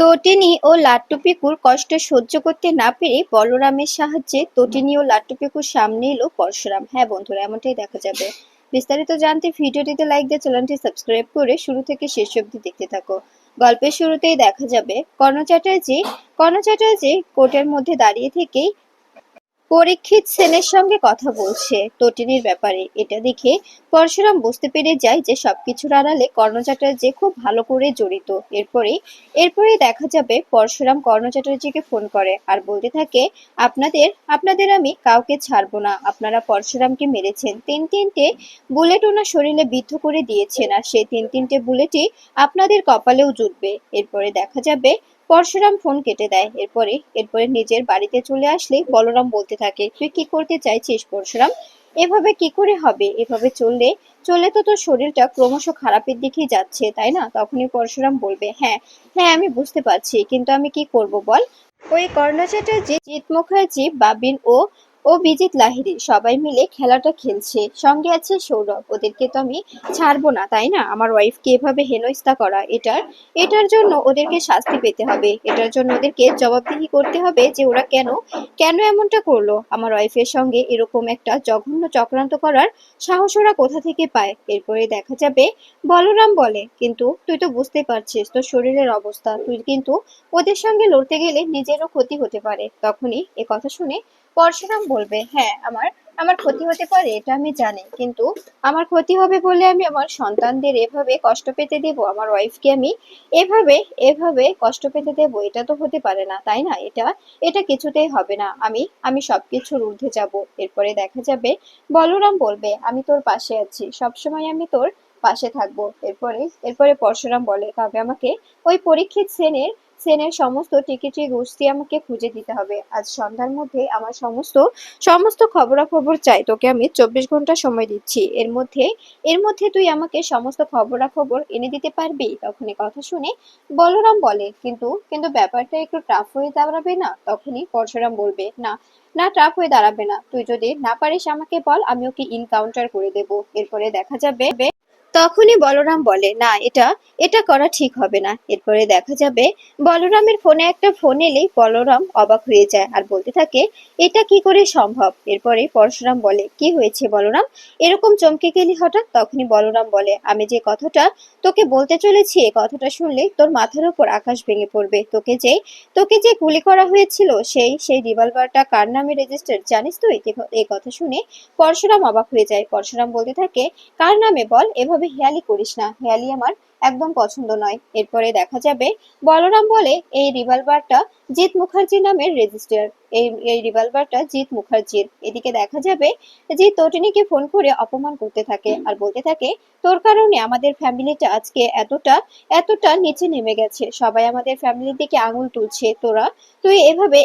তটিনী ও লাট্টু পিকুর কষ্ট সহ্য করতে না পেরে বলরামের সাহায্যে তটিনী ও লাট্টু পিকুর সামনে এলো পরশুরাম। হ্যাঁ বন্ধুরা, এমনটাই দেখা যাবে। বিস্তারিত জানতে ভিডিওটিতে লাইক দিয়ে চ্যানেলটি সাবস্ক্রাইব করে শুরু থেকে শেষ অবধি দেখতে থাকো। গল্পের শুরুতেই দেখা যাবে কর্ণ চ্যাটার্জি কোর্টের মধ্যে দাঁড়িয়ে থেকেই পরীক্ষিত সেনের সঙ্গে কথা বলছে তটিনীর ব্যাপারে। এটা দেখে পরশুরাম বুঝতে পেরে যায় যে সবকিছুর আড়ালে কর্ণ চ্যাটার্জি খুব ভালো করে জড়িত। এরপরে দেখা যাবে পরশুরাম কর্ণ চ্যাটার্জিকে ফোন করে আর বলতে থাকে, আপনাদের আপনাদের আমি কাউকে ছাড়বো না। আপনারা পরশুরামকে মেরেছেন, তিনটে বুলেট ওনার শরীরে বিদ্ধ করে দিয়েছেন, আর সেই তিনটে বুলেটই আপনাদের কপালেও জুটবে। এরপরে দেখা যাবে পরশুরাম ফোন কেটে দেয়। এরপরে নিজের বাড়িতে চলে আসলে বলরাম বলতে থাকে, তুই কি করতে চাইছিস পরশুরাম? এভাবে কি করে হবে? এভাবে চললে চললে তো তোর শরীরটা ক্রমশ খারাপের দিকেই যাচ্ছে, তাই না? তখনই পরশুরাম বলবে, হ্যাঁ হ্যাঁ আমি বুঝতে পারছি, কিন্তু আমি কি করব বল? ওই কর্ণ চ্যাটার্জি, জিৎ মুখার্জি, বাবিন ও ও বিজিত লাহিড়ী সবাই মিলে খেলাটা খেলছে, সঙ্গে আছে সৌরভ। ওদেরকে তো আমি ছাড়বো না, তাই না? আমার ওয়াইফকে এভাবে হেনস্থা করা, এটার জন্য ওদেরকে শাস্তি পেতে হবে। এটার জন্য ওদেরকে জবাবদিহি করতে হবে যে ওরা কেন কেন এমনটা করলো। আমার ওয়াইফের সঙ্গে এরকম একটা জঘন্য চক্রান্ত করার সাহস ওরা কোথা থেকে পায়? এরপরে দেখা যাবে বলরাম বলে, কিন্তু তুই তো বুঝতে পারছিস তোর শরীরের অবস্থা, তুই কিন্তু ওদের সঙ্গে লড়তে গেলে নিজেরও ক্ষতি হতে পারে। তখনই এ কথা শুনে পরশুরাম বলবে, হ্যাঁ আমার আমার ক্ষতি হতে পারে, এটা আমি জানি, কিন্তু আমার ক্ষতি হবে বলে আমি আমার সন্তানদের এভাবে কষ্ট পেতে দেব? আমার ওয়াইফকে আমি এভাবে এভাবে কষ্ট পেতে দেব? এটা তো হতে পারে না, তাই না? এটা কিছুতেই হবে না। আমি সবকিছুর ঊর্ধ্বে যাব। এরপরে দেখা যাবে বলরাম বলবে, আমি তোর পাশে আছি, সবসময় আমি তোর পাশে থাকবো। এরপরে পরশুরাম বলে, তবে আমাকে ওই পরীক্ষিত সেনের সমস্ত টিকিটি গুষ্টি আমাকে খুঁজে দিতে হবে। আজ সন্ধ্যার মধ্যে আমার সমস্ত সমস্ত খবরাখবর চাই। তোকে আমি 24 ঘন্টা সময় দিচ্ছি। এর মধ্যে তুই আমাকে সমস্ত খবরাখবর এনে দিতে পারবি? তখন এ কথা শুনে বলরাম বলে, কিন্তু ব্যাপারটা একটু টাফ হয়ে দাঁড়াবে না? তখনই পরশুরাম বলবে, না না, টাফ হয়ে দাঁড়াবে না। তুই যদি না পারিস আমাকে বল, আমি ওকে ইনকাউন্টার করে দেবো। এরপরে দেখা যাবে তখনই বলরাম বলে, না এটা এটা করা ঠিক হবে না। এরপরে দেখা যাবে বলরামের ফোনে একটা ফোন এলেই বলরাম অবাক হয়ে যায় আর বলতে থাকে, এটা কি করে সম্ভব? এরপরে পরশুরাম বলে, কি হয়েছে বলরাম, এরকম চমকে গেলি হঠাৎ? তখনই বলরাম বলে, আমি যে কথাটা তোকে বলতে চলেছি, এই কথাটা শুনলে তোর মাথার উপর আকাশ ভেঙে পড়বে। তোকে যে গুলি করা হয়েছিল, সেই রিভলভারটা কার নামে রেজিস্টার্ড জানিস তুই? এই কথা শুনে পরশুরাম অবাক হয়ে যায়। পরশুরাম বলতে থাকে, কার নামে বল, এভাবে হেয়ালি করিস না, হেয়ালি আমার একদম পছন্দ নয়। এরপরে দেখা যাবে বলরাম বলে, এই রিভলভারটা জিৎ মুখার্জির নামের রেজিস্টার। এই রিভলভারটা জিৎ মুখার্জির। এদিকে দেখা যাবে যে তটিনীকে ফোন করে অপমান করতে থাকে আর বলতে থাকে, তোর কারণে আমাদের ফ্যামিলিটা আজকে এতটা এতটা নিচে নেমে গেছে, সবাই আমাদের ফ্যামিলির দিকে আঙুল তুলছে। তুই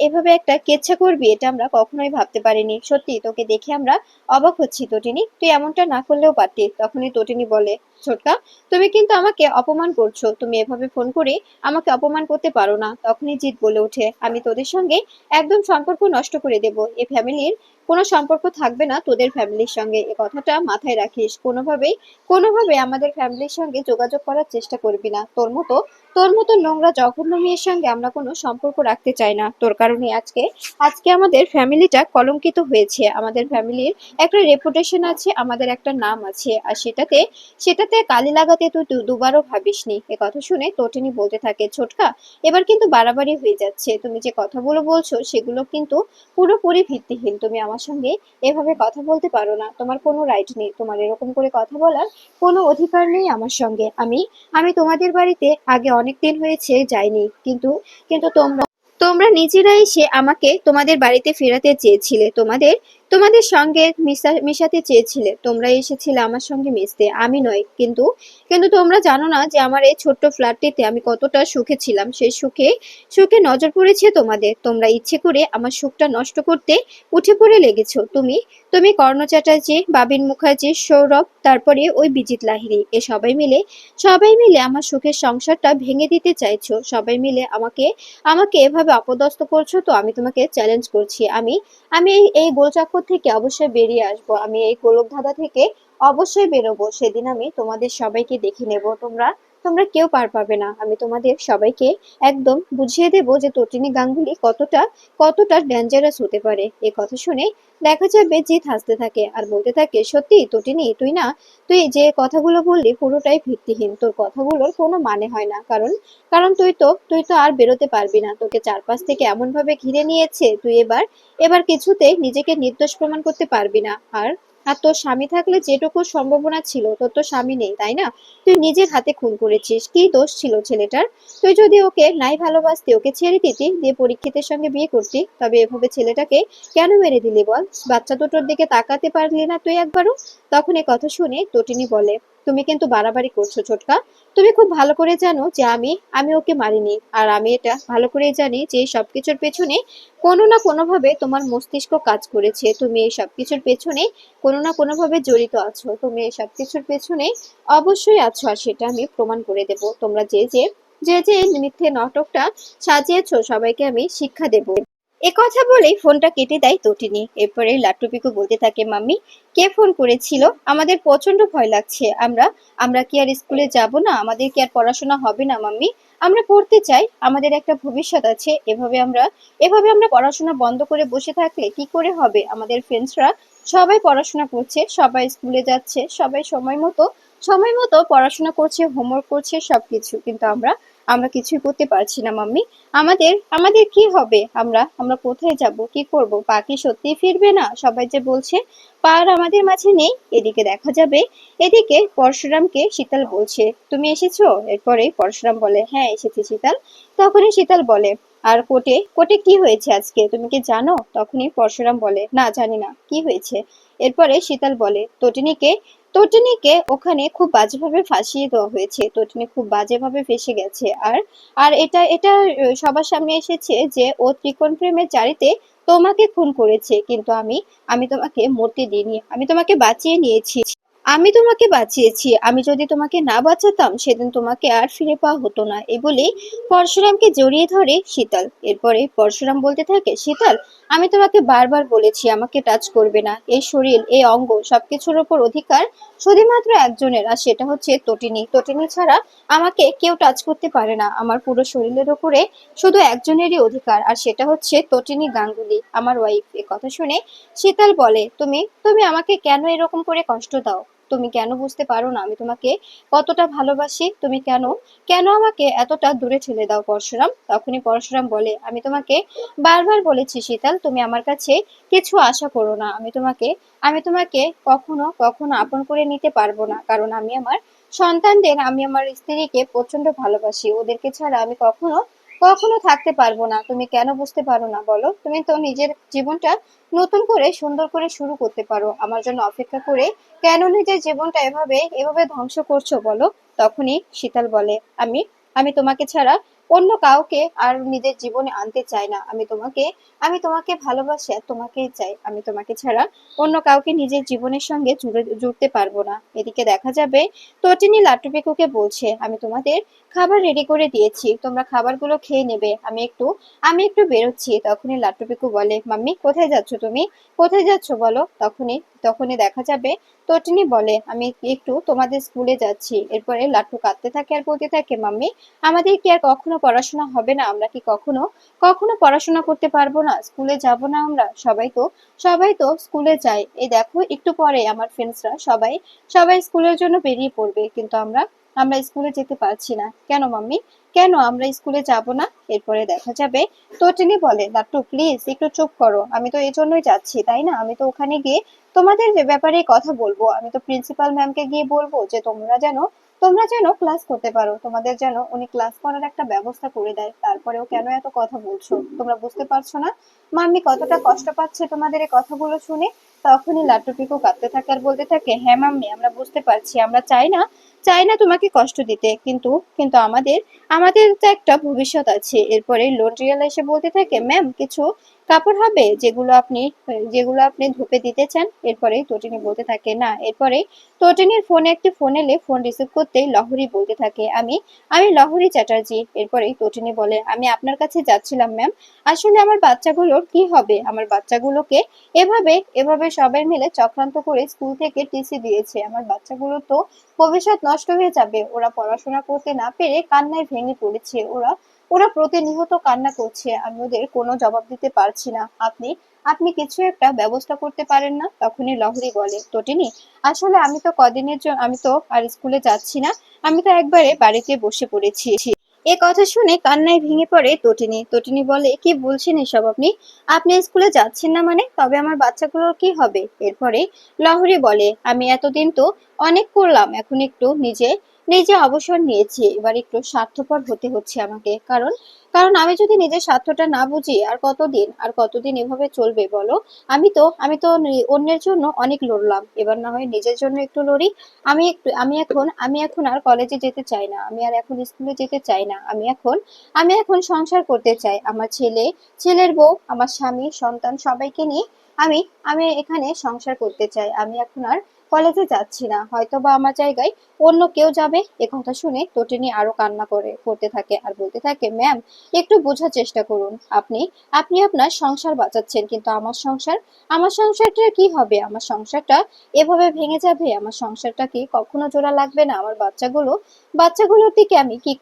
এভাবে একটা কেচ্ছা করবি, এটা আমরা কখনোই ভাবতে পারিনি। সত্যি তোকে দেখে আমরা অবাক হচ্ছি তটিনী, তুই এমনটা না করলেও পারতি। তখনই তটিনী বলে, ছোটকা তুমি কিন্তু আমাকে অপমান করছো, তুমি এভাবে ফোন করে আমাকে অপমান করতে পারো না। তখনই জিৎ বলে ওঠে, আমি তোদের সঙ্গে একদম সম্পর্ক নষ্ট করে দেব। এই ফ্যামিলির কোনো সম্পর্ক থাকবে না তোদের ফ্যামিলির সঙ্গে। এ কথাটা মাথায় রাখিস। কোনোভাবে আমাদের ফ্যামিলির সঙ্গে যোগাযোগ করার চেষ্টা করবি না। তোর মতো নোংরা জঘন্য মেয়ের সঙ্গে আমরা কোনো সম্পর্ক রাখতে চাই না। তোর কারণে আজকে আজকে আমাদের ফ্যামিলিটা কলঙ্কিত হয়েছে। আমাদের ফ্যামিলির একটা রেপুটেশন আছে, আমাদের একটা নাম আছে, আর সেটাতে কালি লাগাতে তুই দুবারও ভাবিসনি। এ কথা শুনে তটিনী বলতে থাকে, ছোটকা এবার কিন্তু বাড়াবাড়ি হয়ে যাচ্ছে। তুমি যে কথাগুলো বলছো সেগুলো কিন্তু পুরোপুরি ভিত্তিহীন। তুমি আমার সঙ্গে এভাবে কথা বলতে পারো না, তোমার কোনো রাইট নেই, তোমার এরকম করে কথা বলার কোনো অধিকার নেই আমার সঙ্গে। আমি আমি তোমাদের বাড়িতে আগে অনেক দিন হয়েছে যাইনি, কিন্তু তোমরা নিজেরা এসে আমাকে তোমাদের বাড়িতে ফেরাতে চেয়েছিলে, তোমাদের সঙ্গে মিশাতে চেয়েছিলে, তোমরা এসেছিলে আমার সঙ্গে মিশতে, আমি নয়। কিন্তু তোমরা জানো না যে আমার এই ছোট্ট ফ্ল্যাটটিতে আমি কতটা সুখে ছিলাম। সেই সুখে নজর পড়েছে তোমাদের। তোমরা ইচ্ছে করে আমার সুখটা নষ্ট করতে উঠে পড়ে লেগেছো। তুমি কর্ণ চ্যাটার্জি, বাবিন মুখার্জি, সৌরভ, তারপরে ওই বিজিত লাহিড়ী, এ সবাই মিলে আমার সুখের সংসারটা ভেঙে দিতে চাইছো। সবাই মিলে আমাকে এভাবে অপদস্থ করছো। তো আমি তোমাকে চ্যালেঞ্জ করছি, আমি এই গোলচক্কর থেকে অবশ্যই বেরিয়ে আসবো। আমি এই গোলকধাঁধা থেকে অবশ্যই বেরোবো। সেদিন আমি তোমাদের সবাইকে দেখে নেব। তোমরা কেউ পার পাবে না। আমি তোমাদের সবাইকে একদম বুঝিয়ে দেবো যে তটিনী গাঙ্গুলি কতটা কতটা ডেঞ্জারাস হতে পারে। এ কথা শুনে দেখা যাবে জিৎ হাসতে থাকে আর বলতে থাকে, সত্যি তটিনী, তুই যে কথাগুলো বললি পুরোটাই ভিত্তিহীন। তোর কথাগুলোর কোনো মানে হয় না। কারণ কারণ তুই তো আর বেরোতে পারবি না। তোকে চারপাশ থেকে এমন ভাবে ঘিরে নিয়েছে, তুই এবার এবার কিছুতেই নিজেকে নির্দোষ প্রমাণ করতে পারবি না। আর আর তোর স্বামী থাকলে যেটুকু সম্ভাবনা ছিল, তোর তো স্বামী নেই, তাই না? তুই নিজের হাতে খুন করেছিস। কি দোষ ছিল ছেলেটার? তুই যদি ওকে নাই ভালোবাসতি, ওকে ছেড়ে দিতি, দিয়ে পরীক্ষিতের সঙ্গে বিয়ে করতি, তবে এভাবে ছেলেটাকে কেন মেরে দিলি বল? বাচ্চা দুটোর দিকে তাকাতে পারলি না তুই একবারও? তখন এই কথা শুনে তটিনী বলে, তুমি কিন্তু বাড়াবাড়ি করছো ছোটকা। তুমি খুব ভালো করে জানো যে আমি আমি ওকে মারিনি। আর আমি এটা ভালো করেই জানি যে এই সবকিছুর পেছনে কোনো না কোনোভাবে তোমার মস্তিষ্ক কাজ করেছে। তুমি এই সবকিছুর পেছনে কোনো না কোনোভাবে জড়িত আছো। তুমি এই সবকিছুর পেছনে অবশ্যই আছো, আর সেটা আমি প্রমাণ করে দেব। তোমরা যে মিথ্যে নাটকটা সাজিয়েছো, সবাইকে আমি শিক্ষা দেব। এ কথা বলেই ফোনটা কেটে দেয় তটিনী। এরপরে লাট্টু পিকু বলতে থাকে, মাম্মি, কে ফোন করেছিল? আমাদের প্রচন্ড ভয় লাগছে। আমরা আমরা কি আর স্কুলে যাব না? আমাদের কি আর পড়াশোনা হবে না মাম্মি? আমরা পড়তে চাই, আমাদের একটা ভবিষ্যৎ আছে। এভাবে আমরা পড়াশোনা বন্ধ করে বসে থাকলে কি করে হবে? আমাদের ফ্রেন্ডসরা সবাই পড়াশোনা করছে, সবাই স্কুলে যাচ্ছে, সবাই সময় মতো পড়াশোনা করছে, হোমওয়ার্ক করছে, সবকিছু। কিন্তু আমরা আমরা কিছুই করতে পারছি না মাম্মি। আমাদের কি হবে? আমরা কোথায় যাব? কি করব? পা কি সত্যিই ফিরবে না? সবাই যে বলছে পা আর আমাদের মাঝে নেই। এদিকে পরশুরামকে শীতল বলছে, তুমি এসেছো? এরপরে পরশুরাম বলে, হ্যাঁ এসেছি শীতল। তখনই শীতল বলে, আর কোর্টে কোর্টে কি হয়েছে আজকে, তুমি কি জানো? তখনই পরশুরাম বলে, না জানি না, কি হয়েছে? এরপরে শীতল বলে, তটিনীকে ওখানে খুব বাজেভাবে ফাঁসিয়ে দেওয়া হয়েছে। তটিনী খুব বাজেভাবে ফেঁসে গেছে। আর আর এটা সবার সামনে এসেছে যে ও ত্রিকোণ প্রেমের জারিতে তোমাকে খুন করেছে। কিন্তু আমি তোমাকে মরতে দিইনি, আমি তোমাকে বাঁচিয়ে নিয়েছি। আমি যদি তোমাকে না বাঁচাতাম, সেদিন তোমাকে আর ফিরে পাওয়া হতো না। এই বলেই পরশুরামকে জড়িয়ে ধরে শীতল। এরপরে পরশুরাম বলতে থাকে, শীতল, আমি তোমাকে বারবার বলেছি আমাকে টাচ করবে না। এই শরীর, এই অঙ্গ, সবকিছুর উপর অধিকার শুধুমাত্র একজনের, আর সেটা হচ্ছে তটিনী। তটিনী ছাড়া আমাকে কেউ টাচ করতে পারে না। আমার পুরো শরীরের উপরে শুধু একজনেরই অধিকার, আর সেটা হচ্ছে তটিনী গাঙ্গুলি, আমার ওয়াইফ। এ কথা শুনে শীতল বলে, তুমি তুমি আমাকে কেন এরকম করে কষ্ট দাও? তুমি কেন বুঝতে পারো না আমি তোমাকে কতটা ভালোবাসি? তুমি কেন কেন আমাকে এতটা দূরে ঠেলে দাও পরশুরাম? তখনই পরশুরাম বলে, আমি তোমাকে বারবার বলেছি শীতল, তুমি আমার কাছে কিছু আশা করো না। আমি তোমাকে কখনো কখনো আপন করে নিতে পারবো না। কারণ আমি আমার স্ত্রীকে প্রচন্ড ভালোবাসি। ওদেরকে ছাড়া আমি কখনো কখনো থাকতে পারবো না। তুমি কেন বুঝতে পারো না বলো? তুমি তো নিজের জীবনটা নতুন করে সুন্দর করে শুরু করতে পারো। আমার জন্য অপেক্ষা করে কেন নিজের জীবনটা এভাবে ধ্বংস করছো বলো? তখনই শীতল বলে, আমি আমি তোমাকে ছাড়া অন্য কাউকে আর নিজের জীবনে আনতে চাই না। আমি তোমাকে ভালোবাসি আর তোমাকেই চাই। আমি তোমাকে ছাড়া অন্য কাউকে নিজের জীবনের সঙ্গে জুড়তে পারবো না। এদিকে দেখা যাবে তটিনী লাট্টু পিকুকে বলছে, আমি তোমাদের খাবার রেডি করে দিয়েছি, তোমরা খাবারগুলো খেয়ে নেবে। আমি একটু বেরোচ্ছি। তখনই লাট্টু পিকু বলে, মাম্মি, কোথায় যাচ্ছ তুমি? কোথায় যাচ্ছ বলো? তখনই দেখা যাবে তটিনী বলে, আমি একটু তোমাদের স্কুলে যাচ্ছি। এরপরে লাট্টু কাঁদতে থাকে আর বলতে থাকে, মাম্মি, আমাদের কি আর কখনো পড়াশোনা হবে না? আমরা কি কখনো কখনো পড়াশোনা করতে পারবো না? স্কুলে যাব না আমরা? সবাই তো স্কুলে যায়। এই দেখো একটু পরে আমার ফ্রেন্ডসরা সবাই সবাই স্কুলের জন্য বেরিয়ে পড়বে, কিন্তু আমরা আমরা স্কুলে যেতে পারছি না। কেন মাম্মি? কেন আমরা স্কুলে যাব না? এরপরে দেখা যাবে তটিনী বলে, লাট্টু প্লিজ একটু চুপ করো। আমি তো এই জন্যই যাচ্ছি, তাই না? আমি তো ওখানে গিয়ে তোমাদের ব্যাপারে কথা বলবো। আমি তো প্রিন্সিপাল ম্যামকে গিয়ে বলবো যে তোমরা যেন ক্লাস করতে পারো, তোমাদের যেন উনি ক্লাস করার একটা ব্যবস্থা করে দেয়। তারপরেও কেন এত কথা বলছো? তোমরা বুঝতে পারছো না মাম্মি কতটা কষ্ট পাচ্ছে তোমাদের এই কথাগুলো শুনে? তখনই লাট্টু পিকু কাঁদতে থাকে আর বলতে থাকে, হ্যাঁ মাম্মি, আমরা বুঝতে পারছি। আমরা চাই না তোমাকে কষ্ট দিতে, কিন্তু কিন্তু আমাদের তো একটা ভবিষ্যৎ আছে। এরপরে লন্ড্রিয়াল এসে বলতে থাকে, ম্যাম, কিছু কাপড় হবে যেগুলো আপনি ধুপে দিতে চান? এরপরে তটিনী বলতে থাকে, না। এরপরে তটিনীর ফোনে একটি ফোন এলে ফোন রিসিভ করতেই লহরী বলতে থাকে, আমি আমি লহরী চ্যাটার্জি। এরপরে তটিনী বলে, আমি আপনার কাছে যাচ্ছিলাম ম্যাম। আসলে আমার বাচ্চাগুলোর কি হবে? আমার বাচ্চাগুলোকে এভাবে এভাবে সবাই মিলে চক্রান্ত করে স্কুল থেকে টিসি দিয়েছে। আমার বাচ্চাগুলো তো ভবিষ্যৎ নষ্ট হয়ে যাবে। ওরা পড়াশোনা করতে না পেরে কান্নায় ভেঙে পড়েছে। ওরা ওরা প্রতিনিয়ত কান্না করছে। আমি ওদের কোনো জবাব দিতে পারছি না। আপনি আপনি কিছু একটা ব্যবস্থা করতে পারেন না? তখনই লহরী বলে, তটিনী, আসলে আমি তো কদিনের জন্য আমি তো আর স্কুলে যাচ্ছি না। আমি তো একবারে বাড়িতে বসে পড়েছি। এ কথা শুনে কান্নায় ভেঙে পড়ে তটিনী। তটিনী বলে, কি বলছেন এসব আপনি? আপনি স্কুলে যাচ্ছেন না মানে? তবে আমার বাচ্চাগুলোর কি হবে? এরপরে লহরী বলে, আমি এতদিন তো অনেক করলাম, এখন একটু নিজে নিজে অবসর নিয়েছি। এবার একটু স্বার্থপর হতে হচ্ছে আমাকে। কারণ কারণ আমি যদি নিজের স্বার্থটা না বুঝি, আর কতদিন এভাবে চলবে বলো? আমি তো অন্যের জন্য অনেক লড়লাম, এবার না হয় নিজের জন্য একটু লড়ি। আমি এখন আর কলেজে যেতে চাই না। আমি আর এখন স্কুলে যেতে চাই না। আমি এখন সংসার করতে চাই। আমার ছেলের বউ, আমার স্বামী, সন্তান সবাইকে নিয়ে আমি আমি এখানে সংসার করতে চাই। আমি এখন আর কলেজে যাচ্ছি না। হয়তোবা আমার জায়গায় অন্য কেউ যাবে। এ কথা শুনে তটিনী আরো কান্না করতে থাকে আর বলতে থাকে, ম্যাম, একটু বোঝার চেষ্টা করুন। আপনি আপনি আপনার সংসার বাঁচাচ্ছেন, কিন্তু আমার সংসারটা কি হবে? আমার সংসারটা এভাবে ভেঙে যাবে? আমার সংসারটা কি কখনো জোড়া লাগবে না? আমার বাচ্চাগুলোর দিকে আমি কি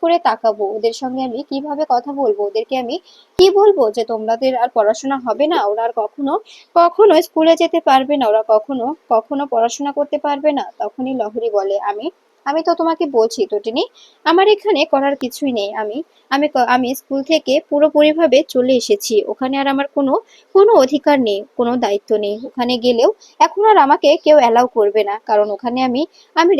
করে তাকাবো? ওদের সঙ্গে আমি কিভাবে কথা বলবো? ওদেরকে আমি কি বলবো যে তোমাদের আর পড়াশোনা হবে না? ওরা আর কখনো কখনো স্কুলে যেতে পারবে না? ওরা কখনো কখনো পড়াশোনা করতে পারবে না? তখনই লহরী বলে, আমি আমি তো তোমাকে বলছি তটিনী, আমার এখানে করার কিছুই নেই। আমি স্কুল থেকে পুরোপুরিভাবে চলে এসেছি। ওখানে আর আমার কোনো কোনো অধিকার নেই, কোনো দায়িত্ব নেই। ওখানে গেলেও এখন আর আমাকে কেউ অ্যালাউ করবে না, কারণ ওখানে আমি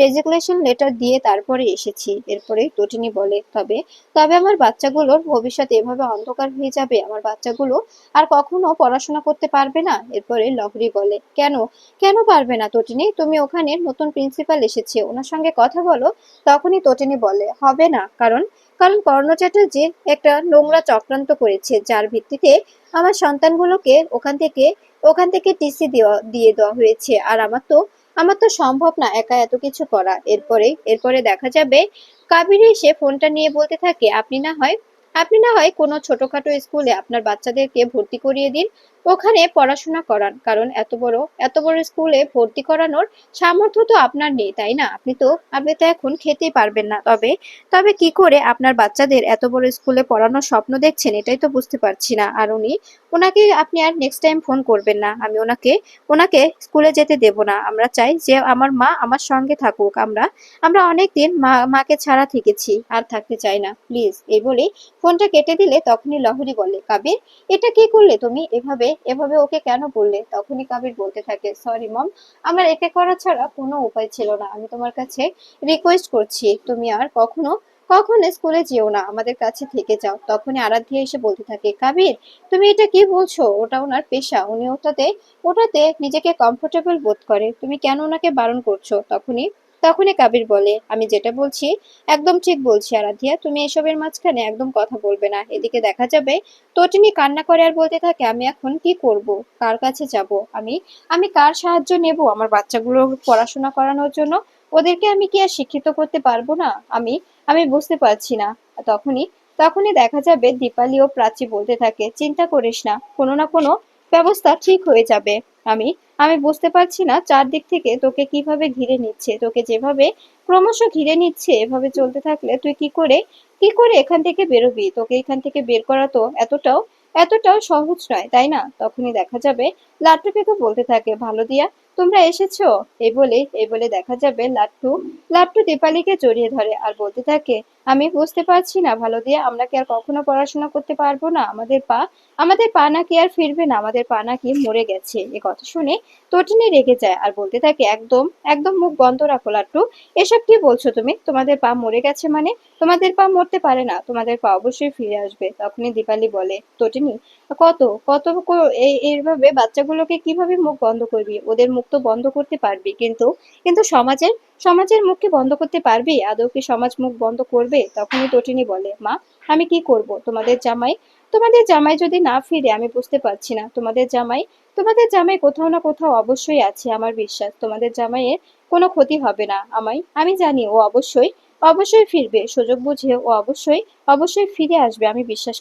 রেজিগনেশন লেটার দিয়ে তারপরে এসেছি। এরপরে তটিনী বলে, তবে তবে আমার বাচ্চাগুলোর ভবিষ্যৎ এভাবে অন্ধকার হয়ে যাবে? আমার বাচ্চাগুলো আর কখনো পড়াশোনা করতে পারবে না? এরপরে লহরী বলে, কেন কেন পারবে না তটিনী? তুমি ওখানে নতুন প্রিন্সিপাল এসেছে, ওনার সঙ্গে কথা বলো। তখনই তটিনী বলে, হবে না। কারণ কারণ কর্ণ চ্যাটার্জি একটা নোংরা চক্রান্ত করেছে, যার ভিত্তিতে আমার সন্তানগুলোকে ওখান থেকে টিসি দিয়ে দেওয়া হয়েছে। আর আমার তো সম্ভব না একা এত কিছু করা। এরপরে দেখা যাবে কাবির এসে ফোনটা নিয়ে বলতে থাকে, আপনি না হয় কোনো ছোটখাটো স্কুলে আপনার বাচ্চাদেরকে ভর্তি করিয়ে দিন, ওখানে পড়াশোনা করান। কারণ এত বড় স্কুলে ভর্তি করানোর সামর্থ্য তো আপনার নেই, তাই না? আপনি তো এখন খেতেই পারবেন না। তবে কি করে আপনার বাচ্চাদের এত বড় স্কুলে পড়ানোর স্বপ্ন দেখছেন, এটাই তো বুঝতে পারছি না। আর ওনাকে আপনি আর নেক্সট টাইম ফোন করবেন না। আমি ওনাকে স্কুলে যেতে দেব না। আমরা চাই যে আমার মা আমার সঙ্গে থাকুক। আমরা অনেকদিন মাকে ছাড়া থেকেছি, আর থাকতে চাই না, প্লিজ। এই বলে ফোনটা কেটে দিলে তখনই লহরী বলে, কাবির, এটা কি করলে তুমি? এভাবে এভাবে ওকে কেন বললে? তখনই কাবির বলতে থাকে, সরি মম, আমার একে করা ছাড়া কোনো উপায় ছিল না। আমি তোমার কাছে রিকোয়েস্ট করছি, তুমি আর কখনো কখনো স্কুলে যেও না, আমাদের কাছে থেকে যাও। তখনই আরাধ্যা এসে বলতে থাকে, কাবির, তুমি এটা কি বলছো? ওটা ওনার পেশা, উনি ওটাতে নিজেকে কমফোর্টেবল বোধ করে। তুমি কেন ওনাকে বারণ করছো? তখনই কাবির বলে, আমি যেটা বলছি একদম ঠিক বলছি আরাধ্যা, তুমি এসবের মাঝখানে একদম কথা বলবে না। এদিকে দেখা যাবে তটিনী কান্না করে আর বলতে থাকে, আমি এখন কি করব? কার কাছে যাব? আমি কার সাহায্য নেব আমার বাচ্চাগুলো পড়াশোনা করানোর জন্য? ওদেরকে আমি কি আর শিক্ষিত করতে পারবো না? আমি আমি বুঝতে পারছি না। তখনই তখনই দেখা যাবে দীপালি ও প্রাচী বলতে থাকে, চিন্তা করিস না, কোনো না কোনো ব্যবস্থা ঠিক হয়ে যাবে। আমি আমি বুঝতে পারছি না চারদিক থেকে তোকে কিভাবে ঘিরে নিচ্ছে। তোকে যেভাবে ক্রমশ ঘিরে নিচ্ছে, এভাবে চলতে থাকলে তুই কি করে এখান থেকে বেরোবি? তোকে এখান থেকে বের করা তো এতটাও সহজ নয়, তাই না? তখনই দেখা যাবে লাট্টু পিকু বলতে থাকে, ভালো দিয়া, তোমরা এসেছো। এই বলে দেখা যাবে লাট্টু দীপালিকে জড়িয়ে ধরে আর বলতে থাকে, আমি বুঝতে পারছি না ভালো দিয়া, আমরা কি আর কখনো পড়াশোনা করতে পারবো না? আমাদের পা নাকি আর ফিরবে না? আমাদের পা নাকি মরে গেছে? এ কথা শুনে তটিনী রেগে যায় আর বলতে থাকে, একদম একদম মুখ বন্ধ রাখো লাট্টু। এসব কি বলছো তুমি? তোমাদের পা মরে গেছে মানে? তোমাদের পা মরতে পারে না, তোমাদের পা অবশ্যই ফিরে আসবে। তখনই দীপালি বলে, তটিনী, কত কত এইভাবে বাচ্চাগুলোকে কিভাবে মুখ বন্ধ করবি? ওদের মুখ তো বন্ধ করতে পারবি, কিন্তু সমাজের মুখকে বন্ধ করতে পারবি? আদৌ কি সমাজ মুখ বন্ধ করবে? তখনই তটিনী বলে, মা, আমি কি করব? তোমাদের জামাই যদি না ফিরে, আমি বুঝতে পারছি না। তোমাদের জামাই কোথাও না কোথাও অবশ্যই আছে। আমার বিশ্বাস তোমাদের জামাইয়ের কোনো ক্ষতি হবে না। আমি জানি ও অবশ্যই অবশ্যই ফিরবে। সুযোগ বুঝে ও অবশ্যই অবশ্যই ফিরে আসবে, আমি বিশ্বাস